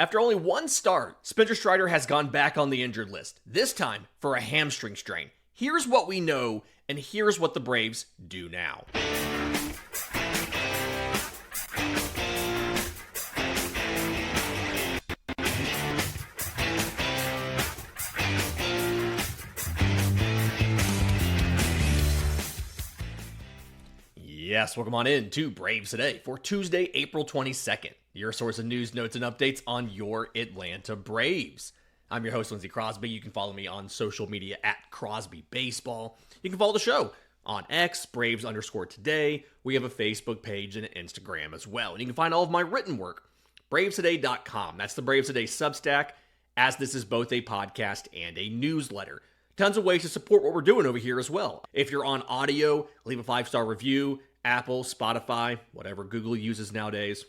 After only one start, Spencer Strider has gone back on the injured list, this time for a hamstring strain. Here's what we know, and here's what the Braves do now. Yes, welcome on in to Braves Today for Tuesday, April 22nd. Your source of news, notes, and updates on your Atlanta Braves. I'm your host, Lindsey Crosby. You can follow me on social media at Crosby Baseball. You can follow the show on X, Braves_Today. We have a Facebook page and an Instagram as well. And you can find all of my written work, BravesToday.com. That's the Braves Today Substack, as this is both a podcast and a newsletter. Tons of ways to support what we're doing over here as well. If you're on audio, leave a 5-star review. Apple, Spotify, whatever Google uses nowadays.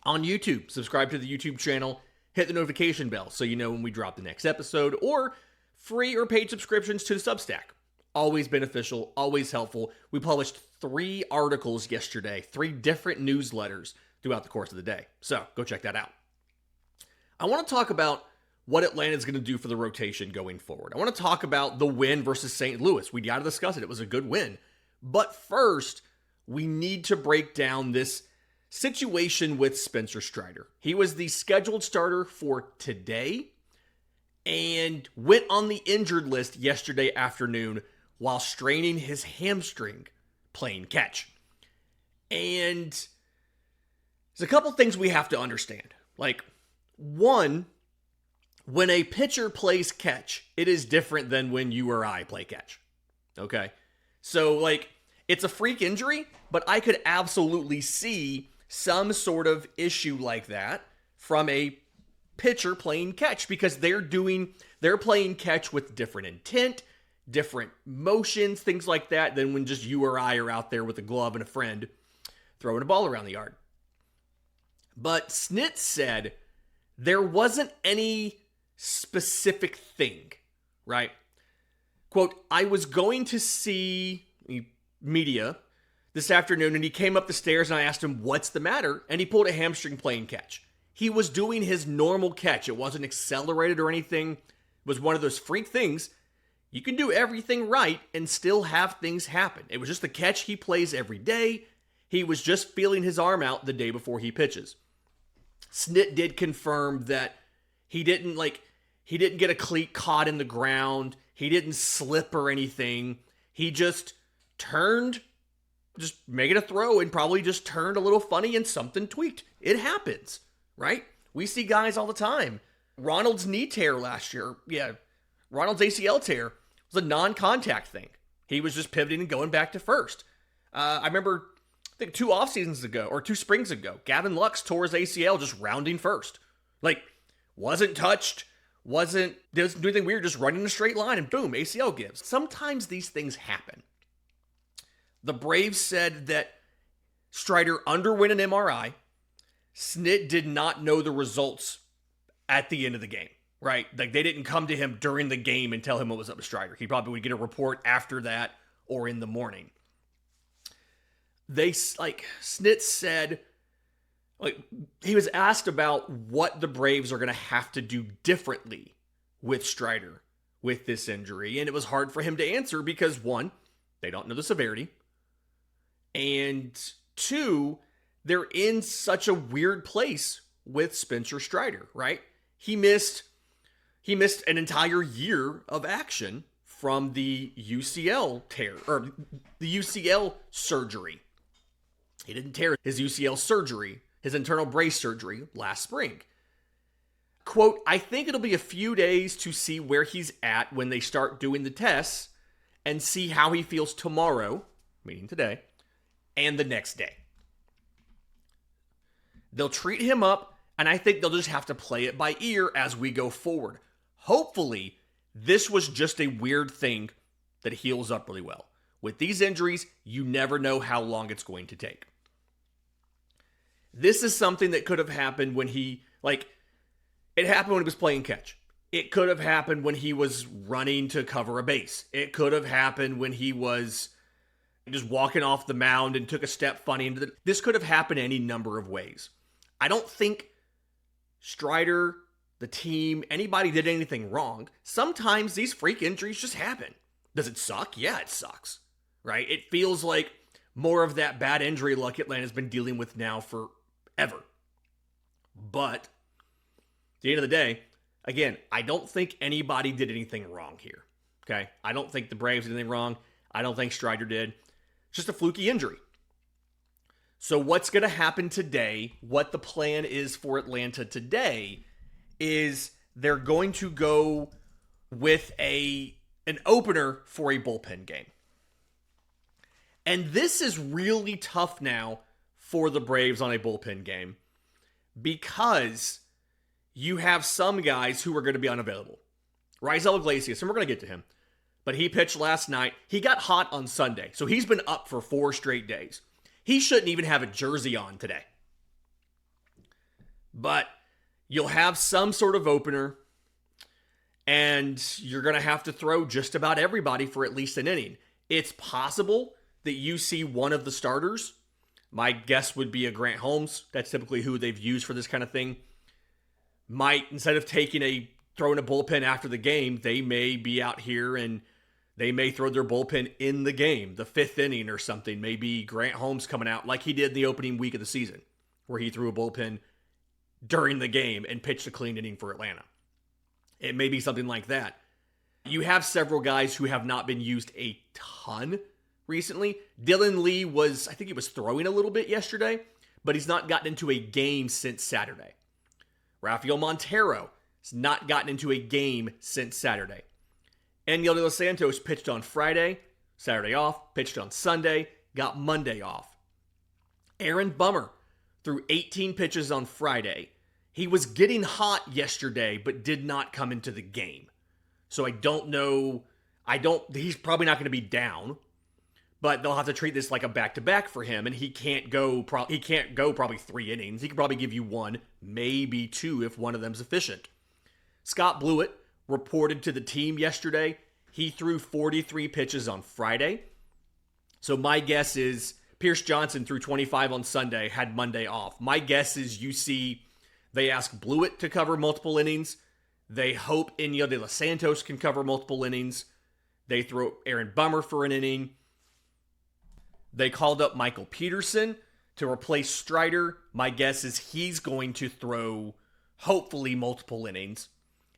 On YouTube, subscribe to the YouTube channel, hit the notification bell so you know when we drop the next episode, or free or paid subscriptions to the Substack. Always beneficial, always helpful. We published 3 articles yesterday, 3 different newsletters throughout the course of the day. So go check that out. I want to talk about what Atlanta is going to do for the rotation going forward. I want to talk about the win versus St. Louis. We got to discuss it. It was a good win. But first, we need to break down this situation with Spencer Strider. He was the scheduled starter for today and went on the injured list yesterday afternoon while straining his hamstring playing catch. And there's a couple things we have to understand. Like, one, when a pitcher plays catch, it is different than when you or I play catch. Okay? So, it's a freak injury, but I could absolutely see some sort of issue like that from a pitcher playing catch because they're playing catch with different intent, different motions, things like that than when just you or I are out there with a glove and a friend throwing a ball around the yard. But Snit said there wasn't any specific thing, right? Quote, I was going to see media this afternoon and he came up the stairs and I asked him, what's the matter? And he pulled a hamstring playing catch. He was doing his normal catch. It wasn't accelerated or anything. It was one of those freak things. You can do everything right and still have things happen. It was just the catch he plays every day. He was just feeling his arm out the day before he pitches. Snit did confirm that he didn't get a cleat caught in the ground. He didn't slip or anything. He just making a throw and probably just turned a little funny and something tweaked. It happens, right? We see guys all the time. Ronald's knee tear last year, Ronald's ACL tear was a non-contact thing. He was just pivoting and going back to first. I remember, I think 2 off seasons ago, or 2 springs ago, Gavin Lux tore his ACL just rounding first. Wasn't touched, didn't do anything weird, just running in a straight line and boom, ACL gives. Sometimes these things happen. The Braves said that Strider underwent an MRI. Snit did not know the results at the end of the game, right? They didn't come to him during the game and tell him what was up with Strider. He probably would get a report after that or in the morning. Snit said, he was asked about what the Braves are going to have to do differently with Strider with this injury. And it was hard for him to answer because 1, they don't know the severity. And 2, they're in such a weird place with Spencer Strider, right? He missed an entire year of action from the UCL tear, or the UCL surgery. He didn't tear his UCL surgery, his internal brace surgery, last spring. Quote, I think it'll be a few days to see where he's at when they start doing the tests and see how he feels tomorrow, meaning today, and the next day. They'll treat him up, and I think they'll just have to play it by ear as we go forward. Hopefully, this was just a weird thing that heals up really well. With these injuries, you never know how long it's going to take. This is something that could have happened when it happened when he was playing catch. It could have happened when he was running to cover a base. It could have happened when he was just walking off the mound and took a step funny. This could have happened any number of ways. I don't think Strider, the team, anybody did anything wrong. Sometimes these freak injuries just happen. Does it suck? Yeah, it sucks, right? It feels like more of that bad injury luck Atlanta's been dealing with now forever. But at the end of the day, again, I don't think anybody did anything wrong here, okay? I don't think the Braves did anything wrong. I don't think Strider did. It's just a fluky injury. So what's going to happen today, what the plan is for Atlanta today, is they're going to go with an opener for a bullpen game. And this is really tough now for the Braves on a bullpen game because you have some guys who are going to be unavailable. Raisel Iglesias, and we're going to get to him, but he pitched last night. He got hot on Sunday, so he's been up for 4 straight days. He shouldn't even have a jersey on today. But you'll have some sort of opener, and you're going to have to throw just about everybody for at least an inning. It's possible that you see one of the starters. My guess would be a Grant Holmes. That's typically who they've used for this kind of thing. Might, instead of throwing a bullpen after the game, they may be out here and they may throw their bullpen in the game, the 5th inning or something. Maybe Grant Holmes coming out like he did the opening week of the season, where he threw a bullpen during the game and pitched a clean inning for Atlanta. It may be something like that. You have several guys who have not been used a ton recently. Dylan Lee I think he was throwing a little bit yesterday, but he's not gotten into a game since Saturday. Rafael Montero has not gotten into a game since Saturday. Enyel De Los Santos pitched on Friday, Saturday off, pitched on Sunday, got Monday off. Aaron Bummer threw 18 pitches on Friday. He was getting hot yesterday, but did not come into the game. So I don't know. He's probably not going to be down, but they'll have to treat this like a back-to-back for him, and he can't go probably 3 innings. He could probably give you 1, maybe 2 if one of them's efficient. Scott Blewett reported to the team yesterday. He threw 43 pitches on Friday. So my guess is Pierce Johnson threw 25 on Sunday, had Monday off. My guess is they ask Blewett to cover multiple innings. They hope Enyel De Los Santos can cover multiple innings. They throw Aaron Bummer for an inning. They called up Michael Peterson to replace Strider. My guess is he's going to throw, hopefully, multiple innings.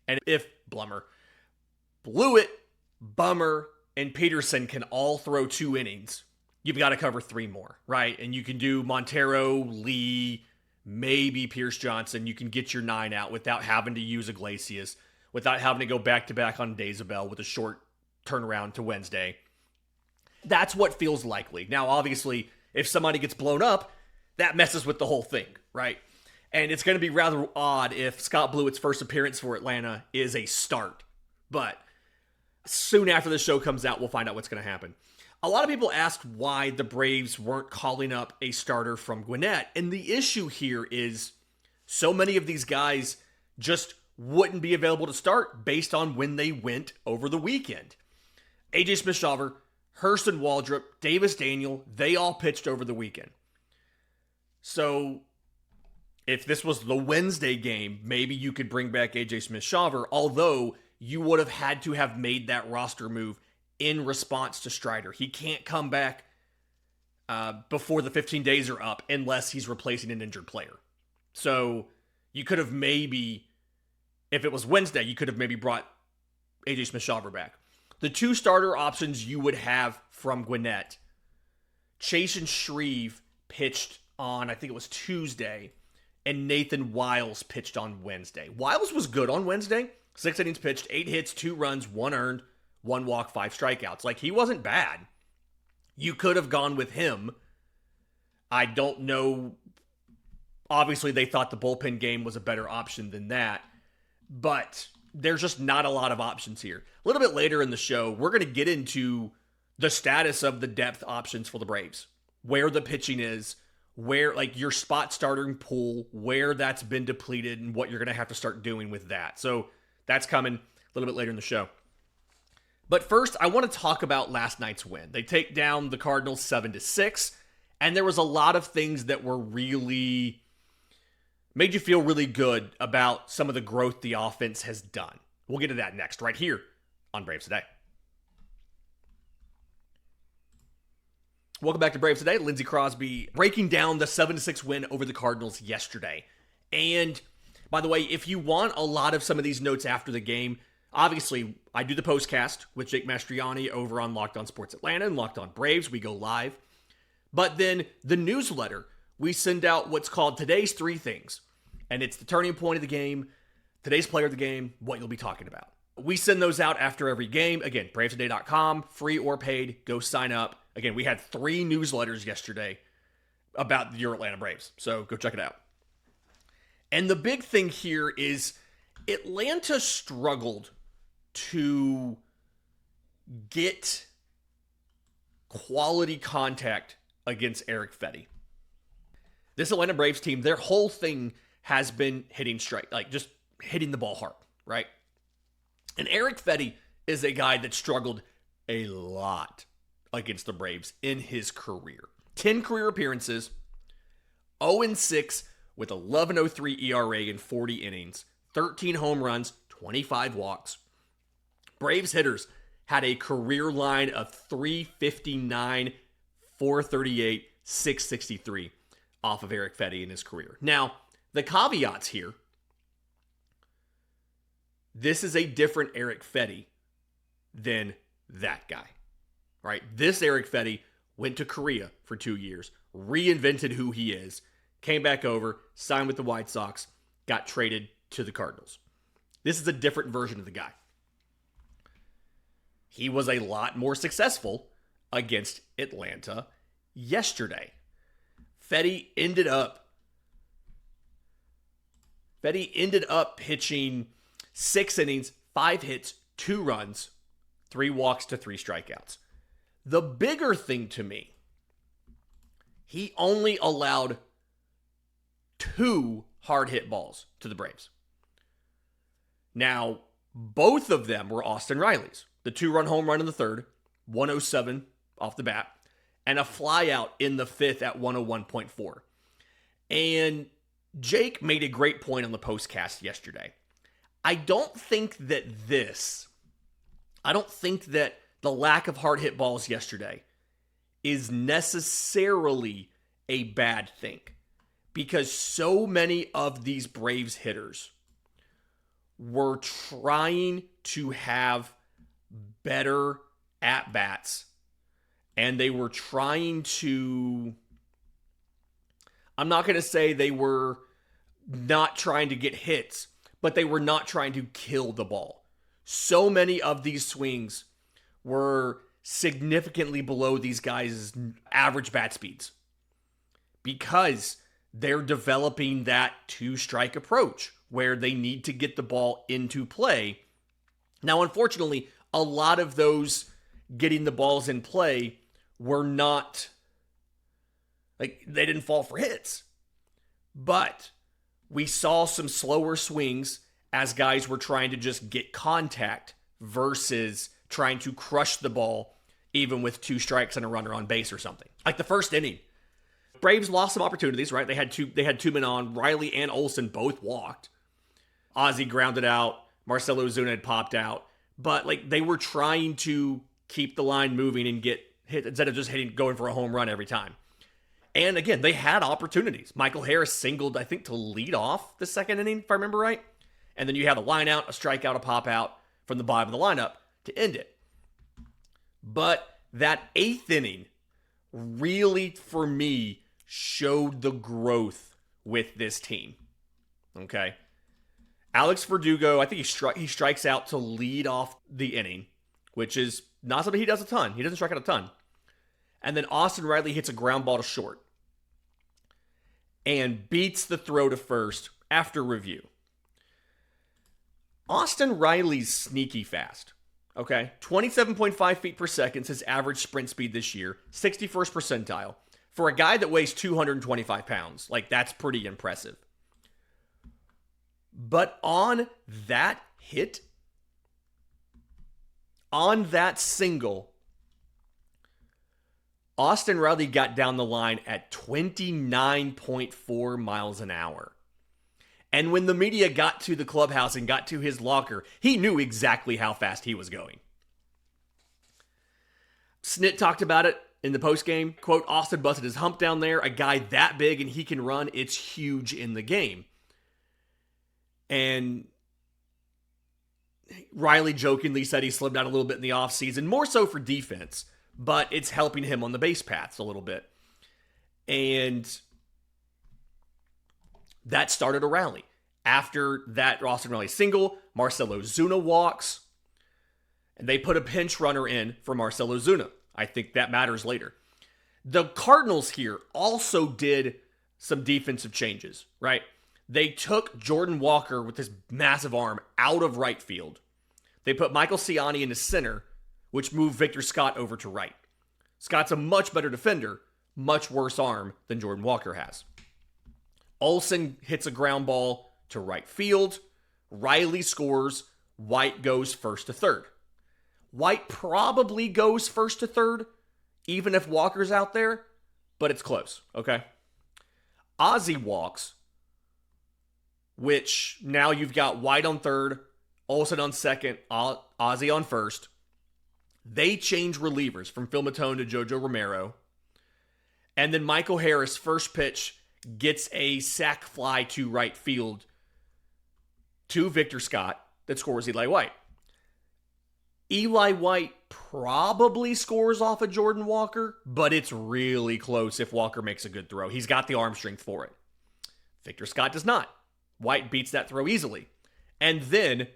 And if Blewett, Bummer, and Peterson can all throw 2 innings, you've got to cover 3 more, right? And you can do Montero, Lee, maybe Pierce Johnson. You can get your 9 out without having to use Iglesias, without having to go back-to-back on Daysabel with a short turnaround to Wednesday. That's what feels likely. Now, obviously, if somebody gets blown up, that messes with the whole thing, right? And it's going to be rather odd if Scott Blewett's first appearance for Atlanta is a start. But soon after the show comes out, we'll find out what's going to happen. A lot of people asked why the Braves weren't calling up a starter from Gwinnett. And the issue here is so many of these guys just wouldn't be available to start based on when they went over the weekend. AJ Smith-Shawver, Hurston Waldrop, Davis Daniel, they all pitched over the weekend. So if this was the Wednesday game, maybe you could bring back AJ Smith-Shawver, although you would have had to have made that roster move in response to Strider. He can't come back before the 15 days are up unless he's replacing an injured player. So you could have maybe, if it was Wednesday, you could have maybe brought AJ Smith-Shawver back. The 2 starter options you would have from Gwinnett, Chase and Shreve pitched on, I think it was Tuesday, and Nathan Wiles pitched on Wednesday. Wiles was good on Wednesday. 6 innings pitched, 8 hits, 2 runs, 1 earned, 1 walk, 5 strikeouts. Like, he wasn't bad. You could have gone with him. I don't know. Obviously, they thought the bullpen game was a better option than that. But there's just not a lot of options here. A little bit later in the show, we're going to get into the status of the depth options for the Braves. Where the pitching is, where, like, your spot starting pool, where that's been depleted, and what you're going to have to start doing with that. So that's coming a little bit later in the show. But first, I want to talk about last night's win. They take down the Cardinals 7-6, and there was a lot of things that were really made you feel really good about some of the growth the offense has done. We'll get to that next, right here on Braves Today. Welcome back to Braves Today. Lindsey Crosby breaking down the 7-6 win over the Cardinals yesterday. And by the way, if you want a lot of some of these notes after the game, obviously I do the postcast with Jake Mastriani over on Locked On Sports Atlanta and Locked On Braves. We go live. But then the newsletter, we send out what's called Today's Three Things. And it's the turning point of the game, today's player of the game, what you'll be talking about. We send those out after every game. Again, bravestoday.com, free or paid. Go sign up. Again, we had 3 newsletters yesterday about your Atlanta Braves. So go check it out. And the big thing here is Atlanta struggled to get quality contact against Eric Fedde. This Atlanta Braves team, their whole thing has been hitting strike, like just hitting the ball hard, right? And Eric Fedde is a guy that struggled a lot against the Braves in his career. 10 career appearances, 0-6 with 11.03 ERA in 40 innings, 13 home runs, 25 walks. Braves hitters had a career line of 359, 438, 663 off of Eric Fedde in his career. Now, the caveats here, this is a different Eric Fedde than that guy, right? This Eric Fedde went to Korea for 2 years, reinvented who he is, came back over, signed with the White Sox, got traded to the Cardinals. This is a different version of the guy. He was a lot more successful against Atlanta yesterday. Fedde ended up pitching 6 innings, 5 hits, 2 runs, 3 walks to 3 strikeouts. The bigger thing to me, he only allowed 2 hard hit balls to the Braves. Now, both of them were Austin Riley's. The 2-run home run in the third, 107 off the bat, and a fly out in the 5th at 101.4. And Jake made a great point on the postcast yesterday. I don't think that the lack of hard hit balls yesterday is necessarily a bad thing, because so many of these Braves hitters were trying to have better at-bats, and they were trying to, I'm not going to say they were not trying to get hits, but they were not trying to kill the ball. So many of these swings were significantly below these guys' average bat speeds because they're developing that 2-strike approach where they need to get the ball into play. Now, unfortunately, a lot of those getting the balls in play were not, like, they didn't fall for hits. But we saw some slower swings as guys were trying to just get contact versus trying to crush the ball even with 2 strikes and a runner on base or something. Like the first inning, Braves lost some opportunities, right? They had two men on. Riley and Olsen both walked. Ozzie grounded out. Marcelo Ozuna had popped out. But like they were trying to keep the line moving and get hit instead of just going for a home run every time. And again, they had opportunities. Michael Harris singled, I think, to lead off the second inning, if I remember right. And then you have a line out, a strikeout, a pop out from the bottom of the lineup to end it. But that 8th inning really, for me, showed the growth with this team. Okay? Alex Verdugo, I think he strikes out to lead off the inning, which is not something he does a ton. He doesn't strike out a ton. And then Austin Riley hits a ground ball to short and beats the throw to first after review. Austin Riley's sneaky fast. Okay? 27.5 feet per second is his average sprint speed this year. 61st percentile. For a guy that weighs 225 pounds, like that's pretty impressive. But on that hit, on that single, Austin Riley got down the line at 29.4 miles an hour. And when the media got to the clubhouse and got to his locker, he knew exactly how fast he was going. Snit talked about it in the postgame. Quote, Austin busted his hump down there. A guy that big and he can run, it's huge in the game. And Riley jokingly said he slimmed down a little bit in the offseason, more so for defense, but it's helping him on the base paths a little bit. And that started a rally. After that Austin Riley single, Marcell Ozuna walks, and they put a pinch runner in for Marcell Ozuna. I think that matters later. The Cardinals here also did some defensive changes, right? They took Jordan Walker with his massive arm out of right field. They put Michael Ciani into center, which moved Victor Scott over to right. Scott's a much better defender, much worse arm than Jordan Walker has. Olsen hits a ground ball to right field. Riley scores. White goes first to third. White probably goes first to third, even if Walker's out there, but it's close, okay? Ozzie walks, which now you've got White on third, Olsen on second, Ozzie on first. They change relievers from Phil Matone to Jojo Romero. And then Michael Harris, first pitch, gets a sac fly to right field to Victor Scott that scores Eli White. Eli White probably scores off of Jordan Walker, but it's really close if Walker makes a good throw. He's got the arm strength for it. Victor Scott does not. White beats that throw easily. And then,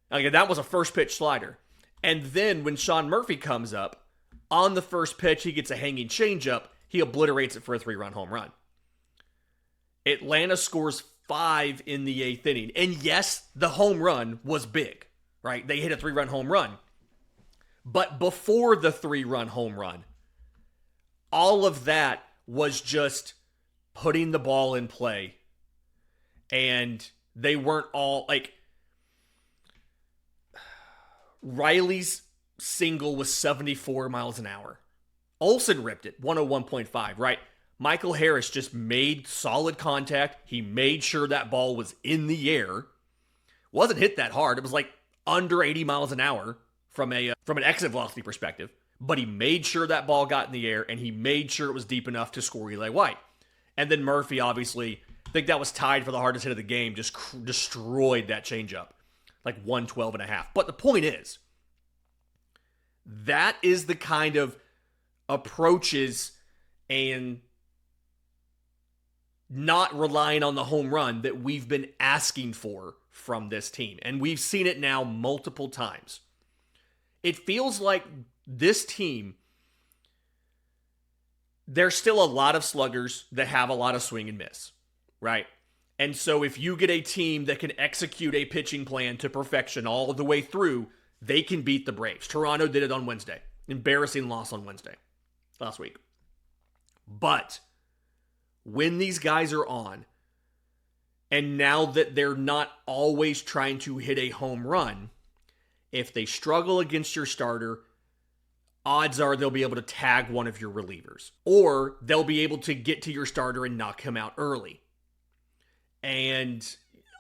again, that was a first pitch slider. And then when Sean Murphy comes up, on the first pitch, he gets a hanging changeup. He obliterates it for a 3-run home run. Atlanta scores 5 in the 8th inning. And yes, the home run was big, right? They hit a 3-run home run. But before the 3-run home run, all of that was just putting the ball in play. And they weren't all, like, Riley's single was 74 miles an hour. Olsen ripped it, 101.5, right? Michael Harris just made solid contact. He made sure that ball was in the air. Wasn't hit that hard. It was like under 80 miles an hour from an exit velocity perspective. But he made sure that ball got in the air, and he made sure it was deep enough to score Eli White. And then Murphy, obviously, I think that was tied for the hardest hit of the game, just destroyed that changeup. Like 112.5. But the point is, that is the kind of approaches and not relying on the home run that we've been asking for from this team. And we've seen it now multiple times. It feels like this team, there's still a lot of sluggers that have a lot of swing and miss, right? And so if you get a team that can execute a pitching plan to perfection all the way through, they can beat the Braves. Toronto did it on Wednesday. Embarrassing loss on Wednesday last week. But when these guys are on, and now that they're not always trying to hit a home run, if they struggle against your starter, odds are they'll be able to tag one of your relievers. Or they'll be able to get to your starter and knock him out early. And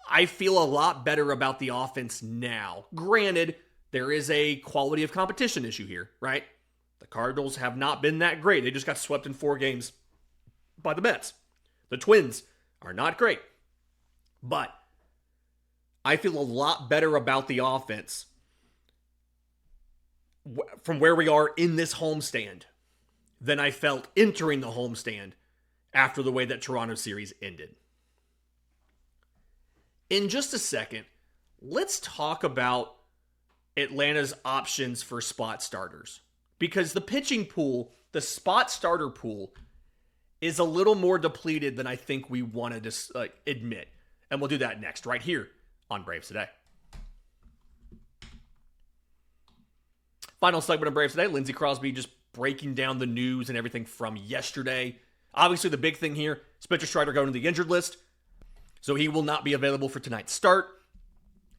I feel a lot better about the offense now. Granted, there is a quality of competition issue here, right? The Cardinals have not been that great. They just got swept in 4 games by the Mets. The Twins are not great. But I feel a lot better about the offense from where we are in this homestand than I felt entering the homestand after the way that Toronto series ended. In just a second, let's talk about Atlanta's options for spot starters. Because the pitching pool, the spot starter pool, is a little more depleted than I think we wanted to admit. And we'll do that next, right here on Braves Today. Final segment of Braves Today. Lindsey Crosby just breaking down the news and everything from yesterday. Obviously, the big thing here, Spencer Strider going to the injured list. So he will not be available for tonight's start.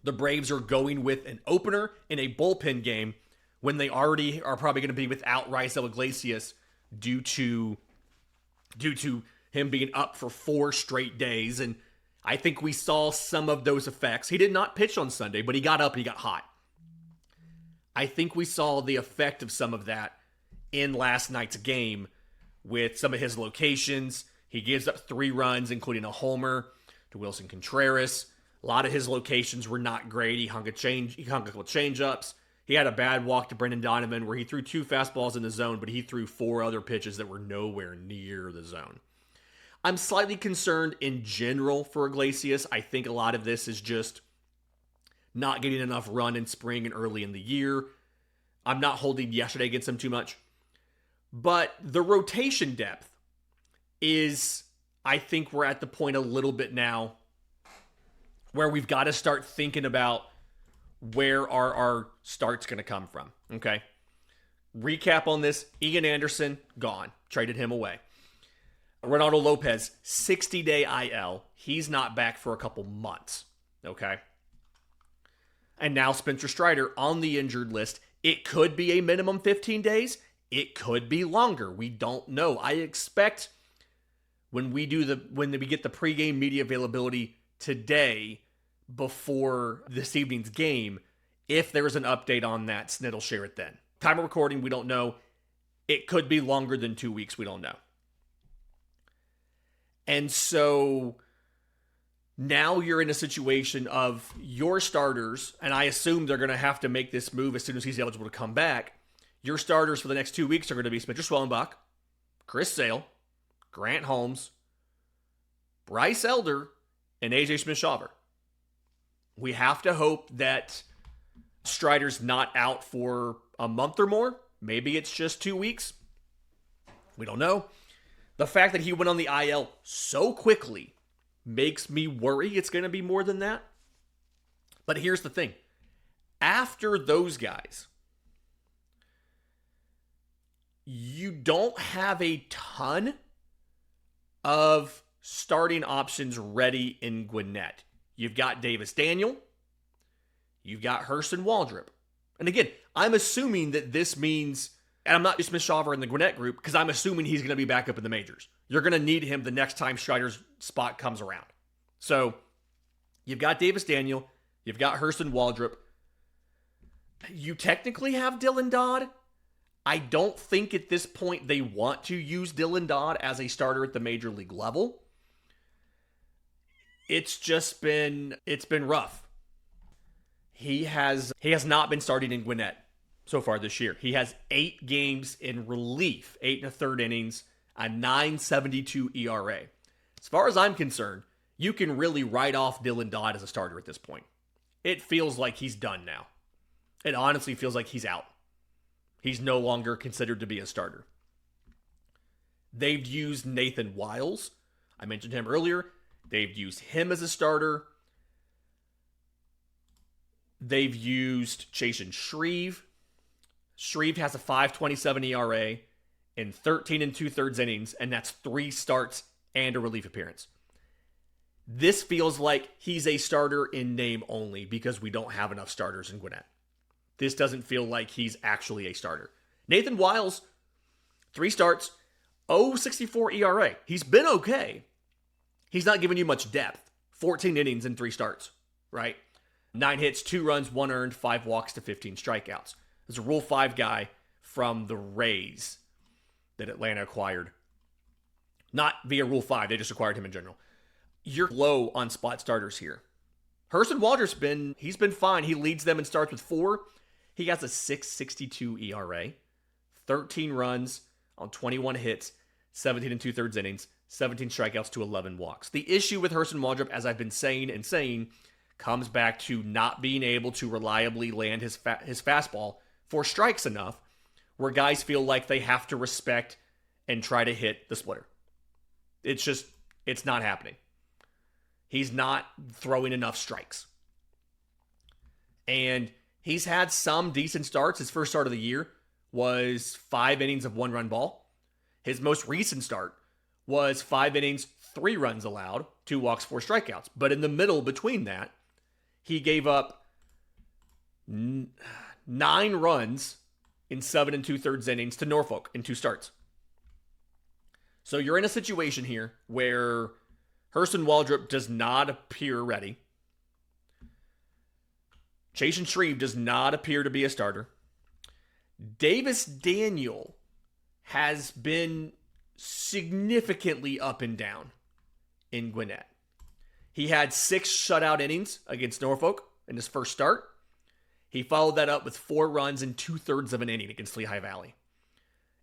The Braves are going with an opener in a bullpen game when they already are probably going to be without Raisel Iglesias due to him being up for 4 straight days. And I think we saw some of those effects. He did not pitch on Sunday, but he got up and he got hot. I think we saw the effect of some of that in last night's game with some of his locations. He gives up 3 runs, including a homer to Wilson Contreras. A lot of his locations were not great. He hung a couple of change-ups. He had a bad walk to Brendan Donovan where he threw 2 fastballs in the zone, but he threw 4 other pitches that were nowhere near the zone. I'm slightly concerned in general for Iglesias. I think a lot of this is just not getting enough run in spring and early in the year. I'm not holding yesterday against him too much. But the rotation depth is, I think we're at the point a little bit now where we've got to start thinking about where are our starts going to come from, okay? Recap on this, Ian Anderson, gone. Traded him away. Ronaldo Lopez, 60-day IL. He's not back for a couple months, okay? And now Spencer Strider on the injured list. It could be a minimum 15 days. It could be longer. We don't know. I expect when we get the pregame media availability today before this evening's game, if there's an update on that, Snit will share it then. Time of recording, we don't know. It could be longer than 2 weeks. We don't know. And so now you're in a situation of your starters, and I assume they're going to have to make this move as soon as he's eligible to come back. Your starters for the next 2 weeks are going to be Spencer Schwellenbach, Chris Sale, Grant Holmes, Bryce Elder, and AJ Smith-Shawver. We have to hope that Strider's not out for a month or more. Maybe it's just 2 weeks. We don't know. The fact that he went on the IL so quickly makes me worry it's going to be more than that. But here's the thing. After those guys, you don't have a ton of starting options ready in Gwinnett. You've got Davis Daniel. You've got Hurston Waldrop. And again, I'm assuming that this means, and I'm not just Smith-Shawver in the Gwinnett group, because I'm assuming he's going to be back up in the majors. You're going to need him the next time Strider's spot comes around. So, you've got Davis Daniel. You've got Hurston Waldrop. You technically have Dylan Dodd. I don't think at this point they want to use Dylan Dodd as a starter at the major league level. It's been rough. He has not been starting in Gwinnett so far this year. He has 8 games in relief, 8 1/3 innings, a 9.72 ERA. As far as I'm concerned, you can really write off Dylan Dodd as a starter at this point. It feels like he's done now. It honestly feels like he's out. He's no longer considered to be a starter. They've used Nathan Wiles. I mentioned him earlier. They've used him as a starter. They've used Chasen Shreve. Shreve has a 5.27 ERA in 13 2/3 innings, and that's 3 starts and a relief appearance. This feels like he's a starter in name only because we don't have enough starters in Gwinnett. This doesn't feel like he's actually a starter. Nathan Wiles, 3 starts, 0.64 ERA. He's been okay. He's not giving you much depth. 14 innings in 3 starts, right? 9 hits, 2 runs, 1 earned, 5 walks to 15 strikeouts. There's a Rule 5 guy from the Rays that Atlanta acquired. Not via Rule 5, they just acquired him in general. You're low on spot starters here. Hurston Waldrop's he's been fine. He leads them and starts with 4. He has a 6.62 ERA, 13 runs on 21 hits, 17 2/3 innings, 17 strikeouts to 11 walks. The issue with Hurston Waldrop, as I've been saying, comes back to not being able to reliably land his fastball for strikes enough where guys feel like they have to respect and try to hit the splitter. It's not happening. He's not throwing enough strikes. And he's had some decent starts. His first start of the year was 5 innings of 1-run ball. His most recent start was 5 innings, 3 runs allowed, 2 walks, 4 strikeouts. But in the middle between that, he gave up 9 runs in 7 2/3 innings to Norfolk in 2 starts. So you're in a situation here where Hurston Waldrop does not appear ready. Chasen Shreve does not appear to be a starter. Davis Daniel has been significantly up and down in Gwinnett. He had 6 shutout innings against Norfolk in his first start. He followed that up with 4 runs and 2/3 of an inning against Lehigh Valley.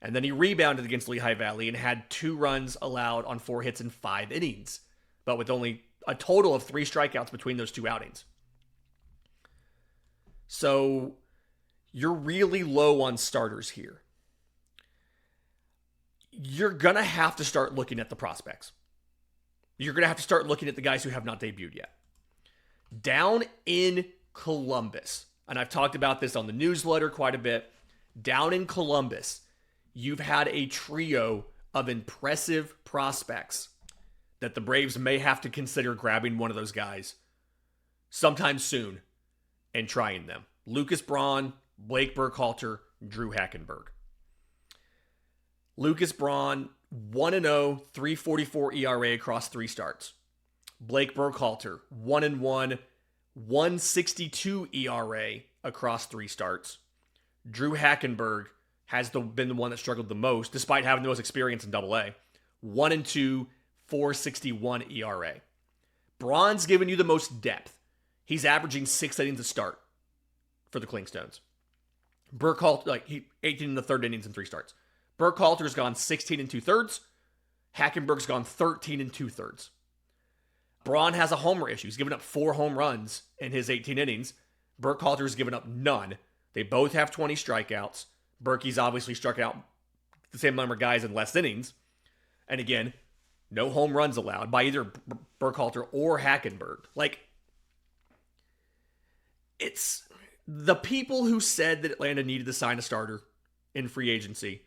And then he rebounded against Lehigh Valley and had 2 runs allowed on 4 hits in 5 innings, but with only a total of 3 strikeouts between those 2 outings. So you're really low on starters here. You're going to have to start looking at the prospects. You're going to have to start looking at the guys who have not debuted yet. Down in Columbus, and I've talked about this on the newsletter quite a bit, down in Columbus, you've had a trio of impressive prospects that the Braves may have to consider grabbing one of those guys sometime soon and trying them. Lucas Braun, Blake Burkhalter, Drew Hackenberg. Lucas Braun, 1-0, 3.44 ERA across 3 starts. Blake Burkhalter, 1-1, 1.62 ERA across 3 starts. Drew Hackenberg has been the one that struggled the most, despite having the most experience in Double-A. 1-2, 4.61 ERA. Braun's given you the most depth. He's averaging 6 innings a start for the Clingstones. Burkhalter, 18 in the 3rd innings in 3 starts. Burkhalter's gone 16 and 2/3. Hackenberg's gone 13 and 2/3. Braun has a homer issue. He's given up 4 home runs in his 18 innings. Burkhalter's given up none. They both have 20 strikeouts. Berkey's obviously struck out the same number of guys in less innings. And again, no home runs allowed by either Burkhalter or Hackenberg. It's the people who said that Atlanta needed to sign a starter in free agency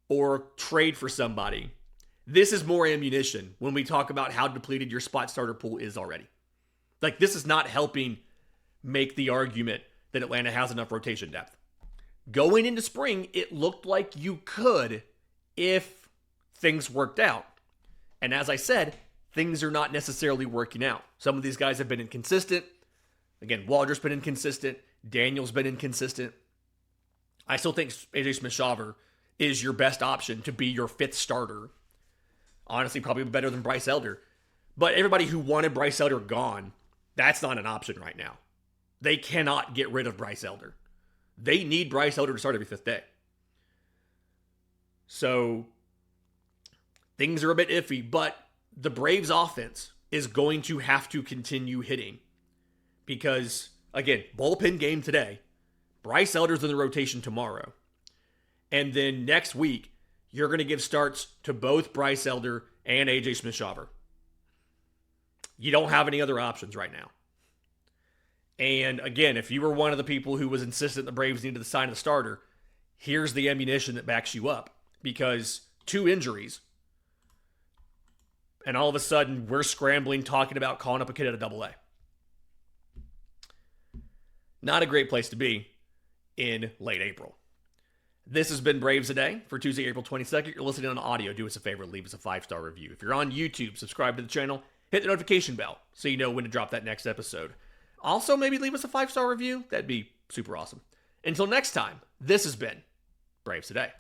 or trade for somebody. This is more ammunition when we talk about how depleted your spot starter pool is already. This is not helping make the argument that Atlanta has enough rotation depth. Going into spring, it looked like you could if things worked out. And as I said, things are not necessarily working out. Some of these guys have been inconsistent. Again, Waldrop's been inconsistent. Daniel's been inconsistent. I still think AJ Smith-Shawver is your best option to be your 5th starter. Honestly, probably better than Bryce Elder. But everybody who wanted Bryce Elder gone, that's not an option right now. They cannot get rid of Bryce Elder. They need Bryce Elder to start every 5th day. So things are a bit iffy, but the Braves offense is going to have to continue hitting. Because, again, bullpen game today. Bryce Elder's in the rotation tomorrow. And then next week, you're going to give starts to both Bryce Elder and AJ Smith-Shawver. You don't have any other options right now. And again, if you were one of the people who was insistent the Braves needed to sign a starter, here's the ammunition that backs you up. Because 2 injuries, and all of a sudden, we're scrambling, talking about calling up a kid at a Double-A. Not a great place to be in late April. This has been Braves a Day for Tuesday, April 22nd. You're listening on audio. Do us a favor, leave us a 5-star review. If you're on YouTube, subscribe to the channel, hit the notification bell so you know when to drop that next episode. Also, maybe leave us a 5-star review. That'd be super awesome. Until next time, this has been Braves Today.